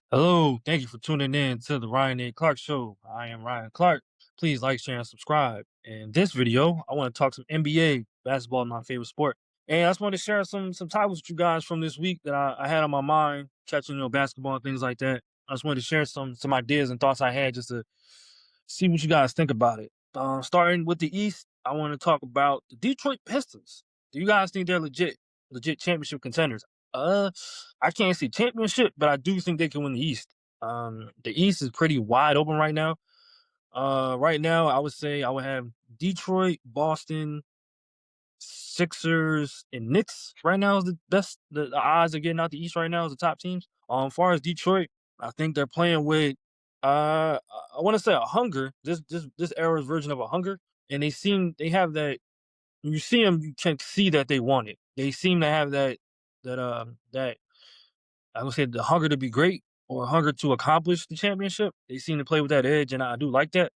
Hello, thank you for tuning in to the Ryan A. Clark Show. I am Ryan Clark. Please like, share, and subscribe. In this video, I want to talk some NBA. Basketball is my favorite sport. And I just wanted to share some topics with you guys from this week that I had on my mind, catching basketball and things like that. I just wanted to share some ideas and thoughts I had just to see what you guys think about it. Starting with the East, I want to talk about the Detroit Pistons. Do you guys think they're legit championship contenders? I can't say championship, but I do think they can win the East. The East is pretty wide open right now. Right now, I would say I would have Detroit, Boston, Sixers, and Knicks. Right now is the best. The odds of getting out the East right now is the top teams. As far as Detroit, I think they're playing with I want to say a hunger. This era's version of a hunger, and they have that. You see them, you can see that they want it. They seem to have that I would say the hunger to be great or hunger to accomplish the championship. They seem to play with that edge, and I do like that.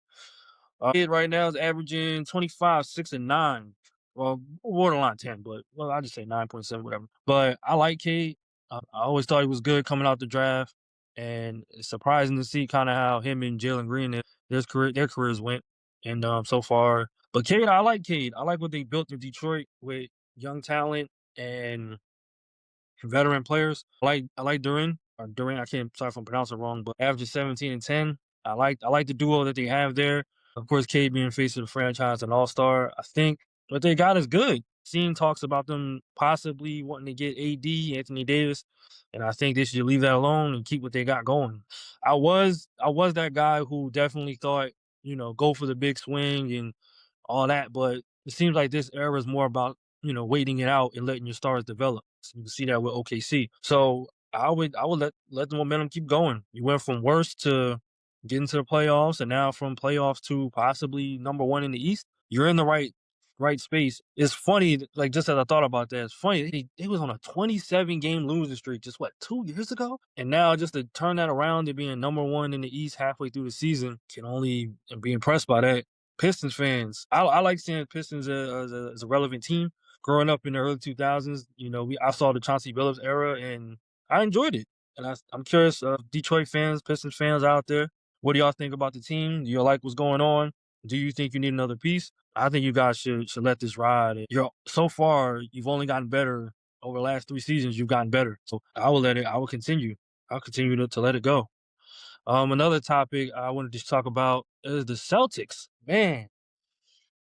Kid right now is averaging 25, 6, and 9. Well, borderline 10, but well, I just say 9.7, whatever. But I like Cade. I always thought he was good coming out the draft, and it's surprising to see kind of how him and Jalen Green their careers went. And so far, but Cade, I like Cade. I like what they built in Detroit with young talent and veteran players. I like Duran or Duran. I can't sorry if I'm pronouncing it wrong, but averaging 17 and 10. I like the duo that they have there. Of course, Cade being face of the franchise and all star. I think what they got is good. Seeing talks about them possibly wanting to get AD Anthony Davis, and I think they should leave that alone and keep what they got going. I was that guy who definitely thought go for the big swing and all that, but it seems like this era is more about waiting it out and letting your stars develop. So you can see that with OKC. So I would let the momentum keep going. You went from worst to getting to the playoffs, and now from playoffs to possibly number one in the East. You're in the right space. It's funny, like just as I thought about that, it's funny they was on a 27 game losing streak just 2 years ago, and now just to turn that around to being number one in the East halfway through the season can only be impressed by that. Pistons fans, I like seeing Pistons as a relevant team. Growing up in the early 2000s, I saw the Chauncey Billups era, and I enjoyed it. And I'm curious, Detroit fans, Pistons fans out there, what do y'all think about the team? Do you like what's going on? Do you think you need another piece? I think you guys should let this ride. So far you've only gotten better over the last 3 seasons. You've gotten better, so I will let it. I will continue. I'll continue to let it go. Another topic I wanted to talk about is the Celtics. Man,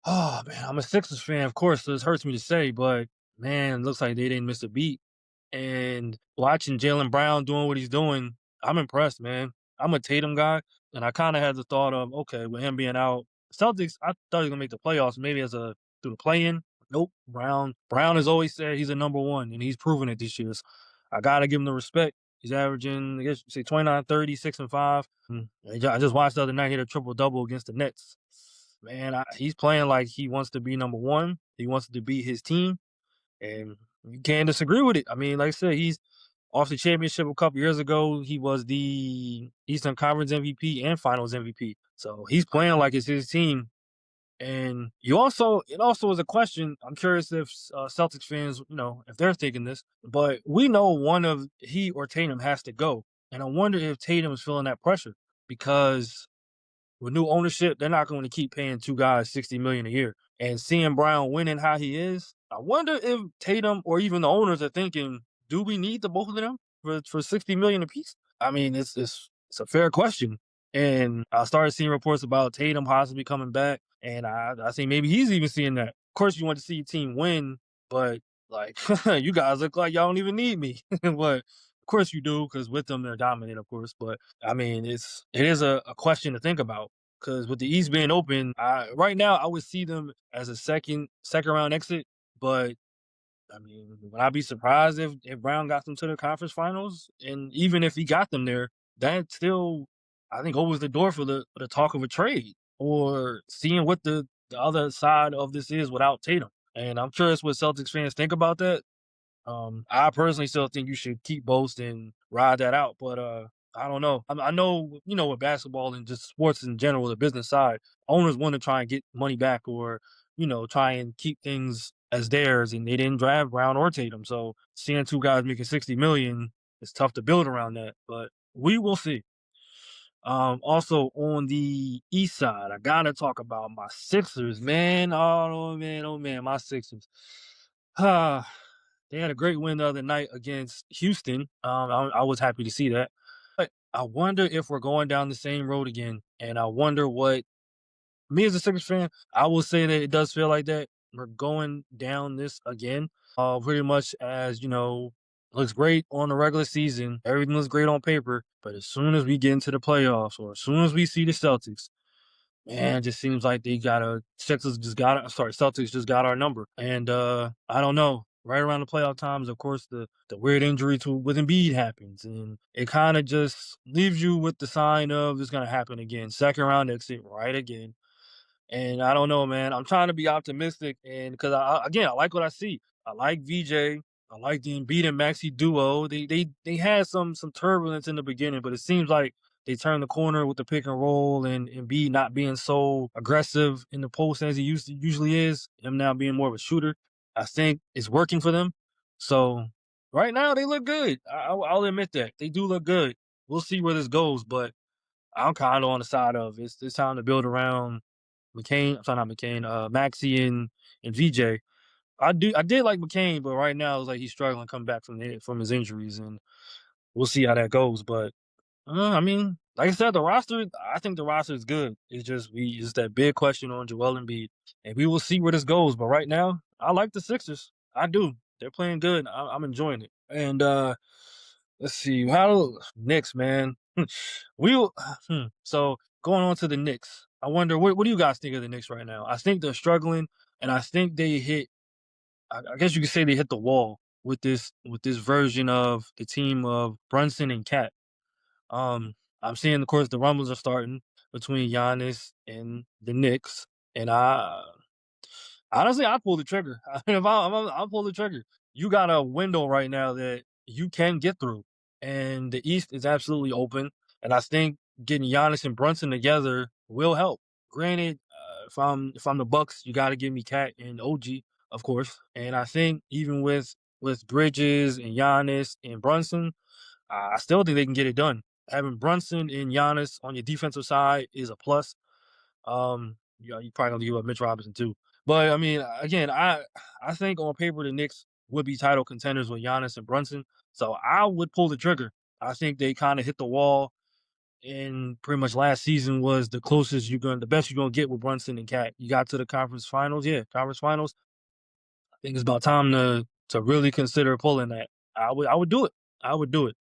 oh man, I'm a Sixers fan, of course, so this hurts me to say, but man, looks like they didn't miss a beat. And watching Jaylen Brown doing what he's doing, I'm impressed, man. I'm a Tatum guy, and I kind of had the thought of, okay, with him being out, Celtics, I thought he was gonna make the playoffs, maybe through the play-in. Nope, Brown has always said he's a number one, and he's proven it this year. So I gotta give him the respect. He's averaging, I guess, you say 29, 30, 6 and 5. I just watched the other night hit a triple double against the Nets. Man, he's playing like he wants to be number one. He wants to beat his team, and you can't disagree with it. I mean, like I said, he's off the championship a couple years ago. He was the Eastern Conference MVP and Finals MVP. So he's playing like it's his team. And it also is a question. I'm curious if Celtics fans, if they're thinking this, but we know one of he or Tatum has to go, and I wonder if Tatum is feeling that pressure because with new ownership, they're not going to keep paying two guys $60 million a year. And seeing Brown winning how he is, I wonder if Tatum or even the owners are thinking, do we need the both of them for $60 million apiece? I mean, it's a fair question. And I started seeing reports about Tatum possibly coming back, and I think maybe he's even seeing that. Of course, you want to see your team win, but like you guys look like y'all don't even need me. But of course you do, because with them they're dominant, of course. But I mean, it is a question to think about because with the East being open, right now I would see them as a second round exit. But I mean, would I be surprised if Brown got them to the conference finals? And even if he got them there, that still I think opens the door for the talk of a trade or seeing what the other side of this is without Tatum. And I'm curious what Celtics fans think about that. I personally still think you should keep Boast and ride that out, but I don't know. I know with basketball and just sports in general, the business side, owners want to try and get money back or try and keep things as theirs, and they didn't draft Brown or Tatum. So seeing two guys making $60 million, it's tough to build around that, but we will see. Also on the East side, I gotta talk about my Sixers, man. Oh man, my Sixers. Ah, they had a great win the other night against Houston. I was happy to see that. I wonder if we're going down the same road again, and I wonder what me as a Sixers fan, I will say that it does feel like that. We're going down this again. Pretty much as looks great on the regular season. Everything looks great on paper, but as soon as we get into the playoffs, or as soon as we see the Celtics, man, it just seems like they got a Sixers just got sorry, Celtics just got our number. And I don't know. Right around the playoff times, of course, the weird injury to with Embiid happens, and it kind of just leaves you with the sign of it's gonna happen again. Second round exit, right again. And I don't know, man. I'm trying to be optimistic, and because again, I like what I see. I like VJ. I like the Embiid and Maxi duo. They had some turbulence in the beginning, but it seems like they turned the corner with the pick and roll and Embiid not being so aggressive in the post as he usually is. Him now being more of a shooter. I think it's working for them. So right now they look good. I'll admit that they do look good. We'll see where this goes, but I'm kind of on the side of it's time to build around McCain. I'm sorry, not McCain. Maxi and VJ. I did like McCain, but right now it's like he's struggling to come back from his injuries, and we'll see how that goes. But I mean, like I said, the roster. I think the roster is good. It's that big question on Joel Embiid, and we will see where this goes. But right now, I like the Sixers. I do. They're playing good. I'm enjoying it. And let's see how Knicks, man. we will. So going on to the Knicks, I wonder what do you guys think of the Knicks right now? I think they're struggling, and I think they hit. I guess you could say they hit the wall with this version of the team of Brunson and Cat. I'm seeing, of course, the rumbles are starting between Giannis and the Knicks, and I honestly, I pull the trigger. I'll pull the trigger. You got a window right now that you can get through, and the East is absolutely open. And I think getting Giannis and Brunson together will help. Granted, if I'm the Bucks, you got to give me Cat and OG, of course. And I think even with Bridges and Giannis and Brunson, I still think they can get it done. Having Brunson and Giannis on your defensive side is a plus. You probably gonna give up Mitch Robinson too. But I mean, again, I think on paper the Knicks would be title contenders with Giannis and Brunson. So I would pull the trigger. I think they kind of hit the wall, and pretty much last season was the best you're gonna get with Brunson and Cat. You got to the conference finals, yeah, conference finals. I think it's about time to really consider pulling that. I would do it. I would do it.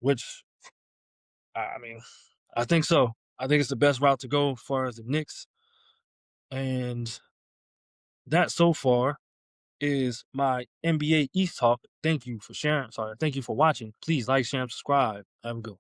Which I mean, I think so. I think it's the best route to go as far as the Knicks. And that so far is my NBA East talk. Thank you for sharing. Sorry. Thank you for watching. Please like, share, and subscribe. Have a good one.